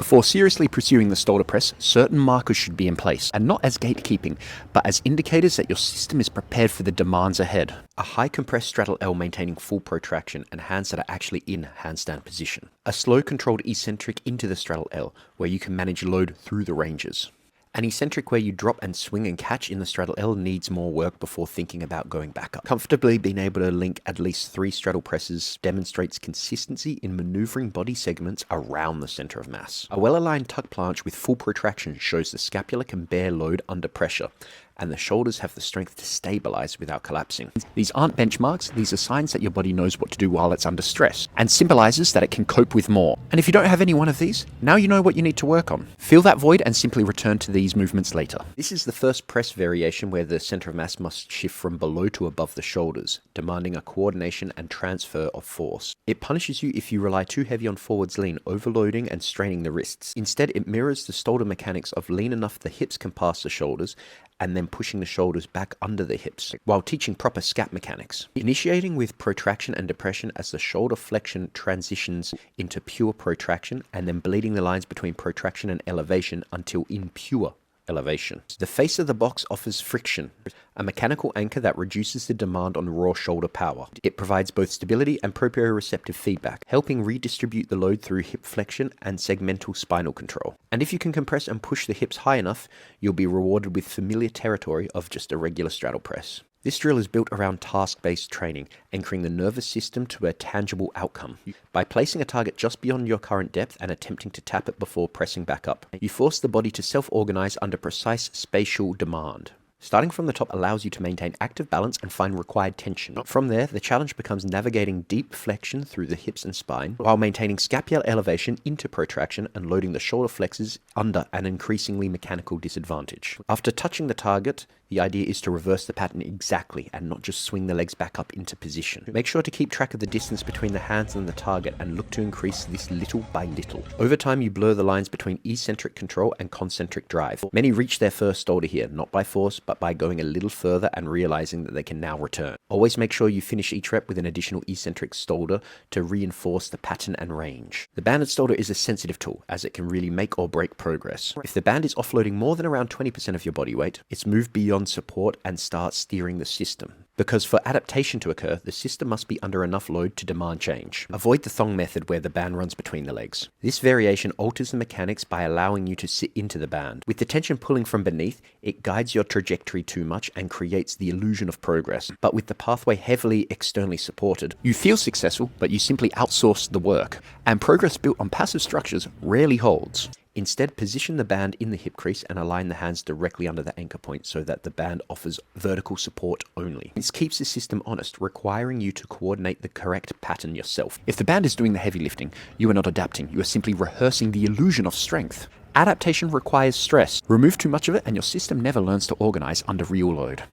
Before seriously pursuing the Stalder press, certain markers should be in place, and not as gatekeeping, but as indicators that your system is prepared for the demands ahead. A high compressed straddle-L maintaining full protraction and hands that are actually in handstand position. A slow controlled eccentric into the straddle-L, where you can manage load through the ranges. An eccentric where you drop and swing and catch in the straddle-L needs more work before thinking about going back up. Comfortably being able to link at least 3 straddle presses demonstrates consistency in maneuvering body segments around the center of mass. A well-aligned tuck planche with full protraction shows the scapula can bear load under pressure, and the shoulders have the strength to stabilize without collapsing. These aren't benchmarks, these are signs that your body knows what to do while it's under stress, and symbolizes that it can cope with more. And if you don't have any one of these, now you know what you need to work on. Feel that void and simply return to these movements later. This is the first press variation where the center of mass must shift from below to above the shoulders, demanding a coordination and transfer of force. It punishes you if you rely too heavy on forwards lean, overloading and straining the wrists. Instead, it mirrors the Stalder mechanics of lean enough the hips can pass the shoulders, and then pushing the shoulders back under the hips, while teaching proper scap mechanics. Initiating with protraction and depression as the shoulder flexion transitions into pure protraction, and then bleeding the lines between protraction and elevation until impure elevation. The face of the box offers friction, a mechanical anchor that reduces the demand on raw shoulder power. It provides both stability and proprioceptive feedback, helping redistribute the load through hip flexion and segmental spinal control. And if you can compress and push the hips high enough, you'll be rewarded with familiar territory of just a regular straddle press. This drill is built around task-based training, anchoring the nervous system to a tangible outcome. By placing a target just beyond your current depth and attempting to tap it before pressing back up, you force the body to self-organize under precise spatial demand. Starting from the top allows you to maintain active balance and find required tension. From there, the challenge becomes navigating deep flexion through the hips and spine, while maintaining scapular elevation into protraction and loading the shoulder flexors under an increasingly mechanical disadvantage. After touching the target, the idea is to reverse the pattern exactly and not just swing the legs back up into position. Make sure to keep track of the distance between the hands and the target and look to increase this little by little. Over time, you blur the lines between eccentric control and concentric drive. Many reach their first Stalder here, not by force, but by going a little further and realizing that they can now return. Always make sure you finish each rep with an additional eccentric Stalder to reinforce the pattern and range. The banded Stalder is a sensitive tool, as it can really make or break progress. If the band is offloading more than around 20% of your body weight, it's moved beyond support and start steering the system. Because for adaptation to occur, the system must be under enough load to demand change. Avoid the thong method where the band runs between the legs. This variation alters the mechanics by allowing you to sit into the band. With the tension pulling from beneath, it guides your trajectory too much and creates the illusion of progress. But with the pathway heavily externally supported, you feel successful, but you simply outsource the work. And progress built on passive structures rarely holds. Instead, position the band in the hip crease and align the hands directly under the anchor point so that the band offers vertical support only. This keeps the system honest, requiring you to coordinate the correct pattern yourself. If the band is doing the heavy lifting, you are not adapting, you are simply rehearsing the illusion of strength. Adaptation requires stress. Remove too much of it and your system never learns to organize under real load.